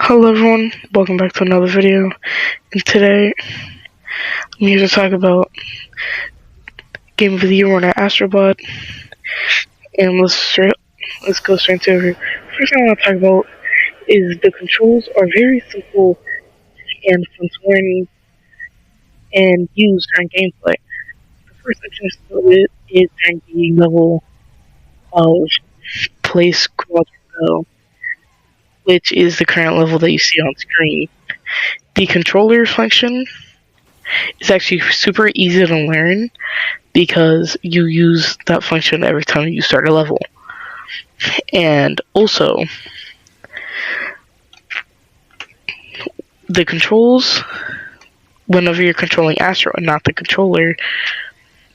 Hello everyone, welcome back to another video, and today I'm here to talk about Game of the Year winner Astro Bot, and let's go straight to it. First thing I want to talk about is the controls are very simple and fun to learn and use during gameplay. The first entrance to it is during the level of Place Quadrico, which is the current level that you see on screen. The controller function is actually super easy to learn because you use that function every time you start a level. And also, the controls, whenever you're controlling Astro and not the controller,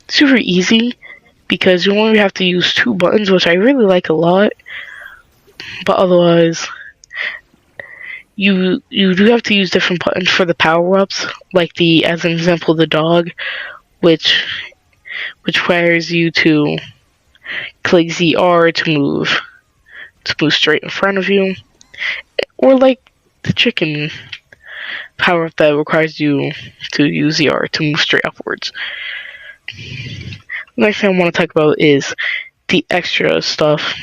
super easy because you only have to use 2 buttons, which I really like a lot. But otherwise, you do have to use different buttons for the power-ups, like as an example, the dog, which requires you to click ZR to move straight in front of you, or like the chicken power-up that requires you to use ZR to move straight upwards. The next thing I want to talk about is the extra stuff,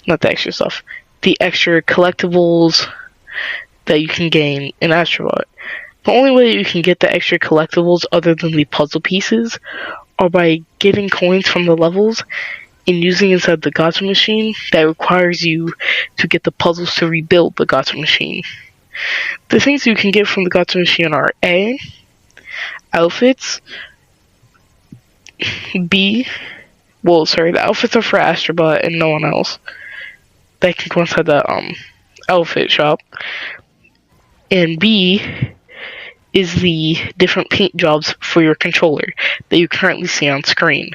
not the extra stuff, the extra collectibles that you can gain in Astro Bot. The only way you can get the extra collectibles other than the puzzle pieces are by getting coins from the levels and using inside the gacha machine that requires you to get the puzzles to rebuild the gacha machine. The things you can get from the gacha machine are A, outfits, B, the outfits are for Astro Bot and no one else. That can go inside the outfit shop. And B is the different paint jobs for your controller that you currently see on screen.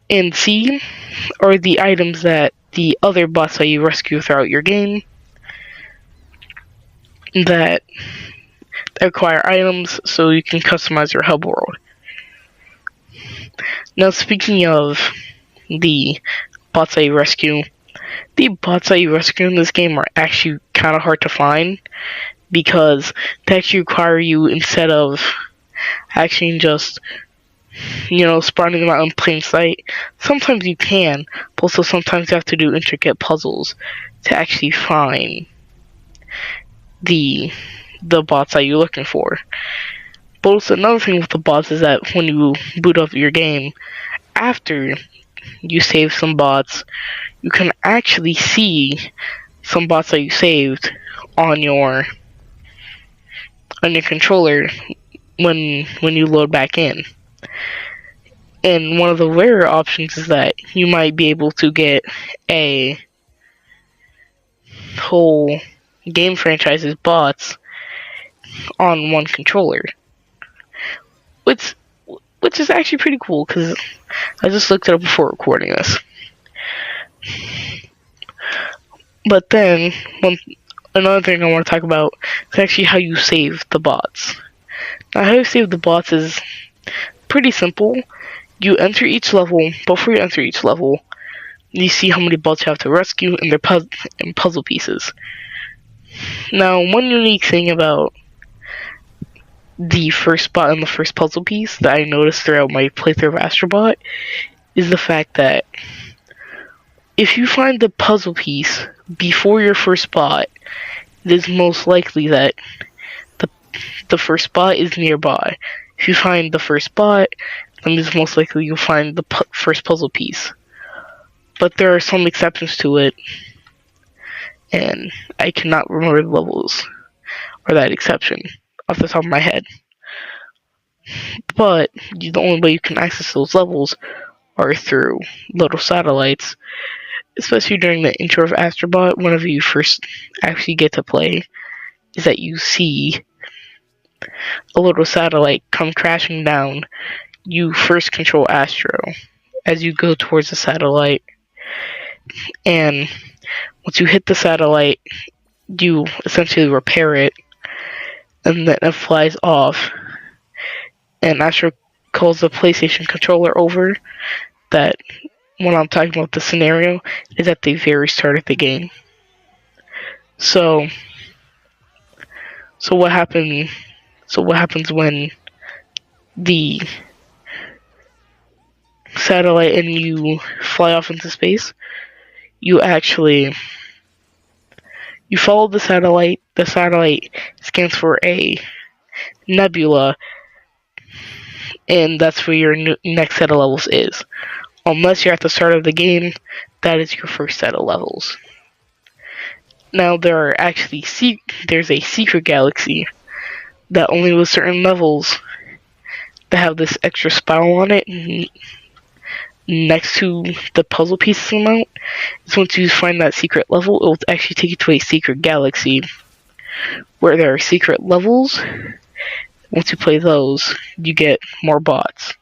And C are the items that the other bots that you rescue throughout your game that require items so you can customize your hub world. Now, speaking of the bots that you rescue, the bots that you rescue in this game are actually kind of hard to find because they actually require you, instead of actually just spawning them out in plain sight. Sometimes you can, but also sometimes you have to do intricate puzzles to actually find the bots that you're looking for. But also another thing with the bots is that when you boot up your game, after you save some bots, you can actually see some bots that you saved on your controller when you load back in. And one of the rarer options is that you might be able to get a whole game franchise's bots on one controller, which is actually pretty cool because I just looked it up before recording this. But then another thing I want to talk about is actually how you save the bots. Now, how you save the bots is pretty simple. You enter each level. Before you enter each level, you see how many bots you have to rescue and their puzzle pieces. Now, one unique thing about the first bot and the first puzzle piece that I noticed throughout my playthrough of Astro Bot is the fact that if you find the puzzle piece before your first bot, it is most likely that the first bot is nearby. If you find the first bot, then it's most likely you'll find the first puzzle piece. But there are some exceptions to it, and I cannot remember the levels or that exception off the top of my head. But the only way you can access those levels are through little satellites, especially during the intro of Astro Bot. Whenever you first actually get to play, is that you see a little satellite come crashing down. You first control Astro as you go towards the satellite, and once you hit the satellite, you essentially repair it, and then it flies off, and Astro calls the PlayStation controller over. That when I'm talking about the scenario is at the very start of the game. So, so what happened? So what happens when the satellite and you fly off into space? You actually you follow the satellite. The satellite scans for a nebula, and that's where your next set of levels is. Unless you're at the start of the game, that is your first set of levels. Now there are actually there's a secret galaxy that only with certain levels that have this extra spiral on it next to the puzzle pieces amount. Is once you find that secret level, it will actually take you to a secret galaxy where there are secret levels. Once you play those, you get more bots.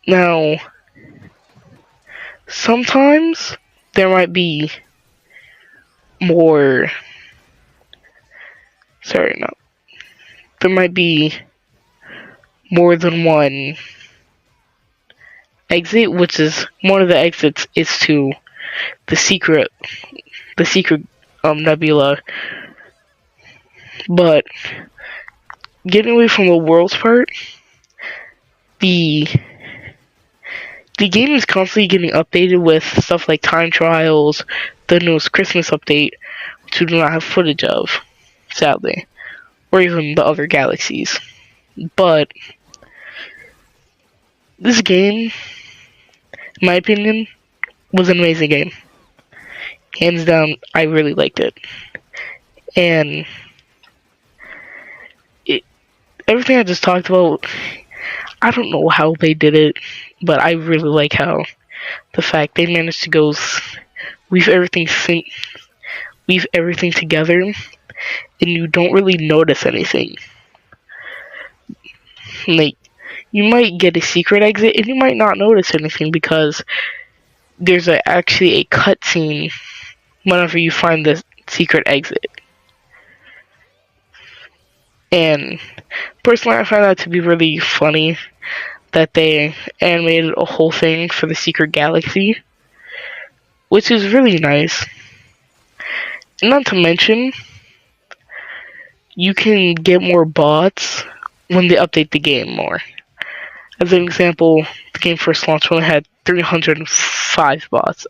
Now, sometimes there might be more. Sorry, no. There might be more than one exit, which is one of the exits is to the secret nebula. But getting away from the world's part, the game is constantly getting updated with stuff like time trials, the newest Christmas update, which we do not have footage of, sadly, or even the other galaxies. But this game, in my opinion, was an amazing game. Hands down, I really liked it. And everything I just talked about, I don't know how they did it, but I really like how the fact they managed to go weave everything together, and you don't really notice anything. Like, you might get a secret exit, and you might not notice anything because there's actually a cutscene whenever you find the secret exit. And personally, I find that to be really funny that they animated a whole thing for the secret galaxy, which is really nice. And not to mention, you can get more bots when they update the game more. As an example, the game first launched when it had 305 bots.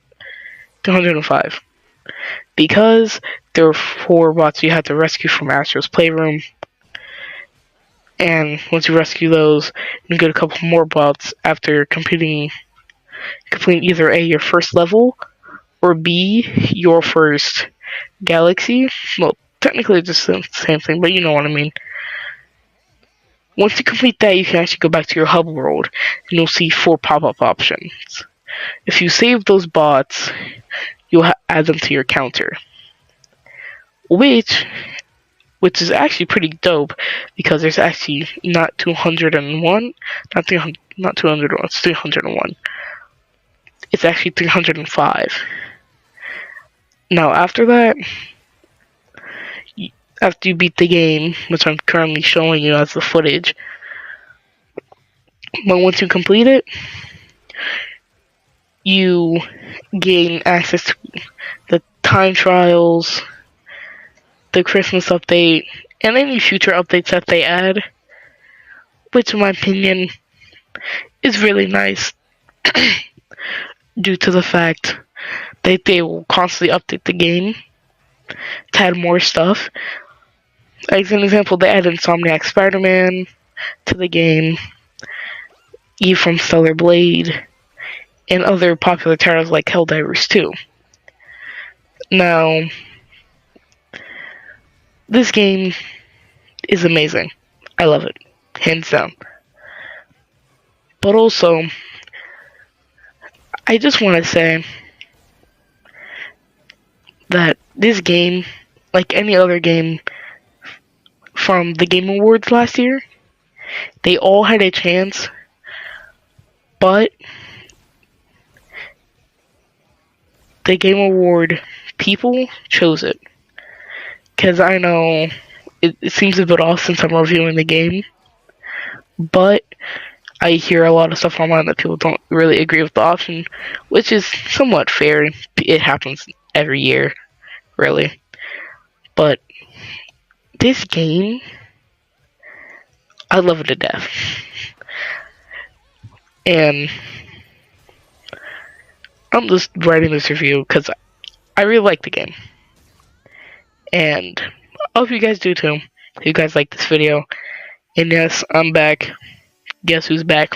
305. Because there were 4 bots you had to rescue from Astro's Playroom. And once you rescue those, you get a couple more bots after completing either A, your first level, or B, your first galaxy. Well, technically it's just the same thing, but you know what I mean. Once you complete that, you can actually go back to your hub world, and you'll see 4 pop-up options. If you save those bots, you'll add them to your counter. Which is actually pretty dope, because there's actually not 201, not 201, it's 301. It's actually 305. Now after that, after you beat the game, which I'm currently showing you as the footage, but once you complete it, you gain access to the time trials, the Christmas update, and any future updates that they add, which in my opinion is really nice due to the fact that they will constantly update the game to add more stuff. As an example, they added Insomniac Spider-Man to the game, Eve from Stellar Blade, and other popular titles like Helldivers 2. Now, this game is amazing. I love it, hands down. But also, I just want to say that this game, like any other game from the Game Awards last year, they all had a chance, but the Game Award people chose it. Because I know it seems a bit off since I'm reviewing the game, but I hear a lot of stuff online that people don't really agree with the option, which is somewhat fair. It happens every year, really. But this game, I love it to death. And I'm just writing this review because I really like the game. And I hope you guys do too. If you guys like this video. And yes, I'm back. Guess who's back?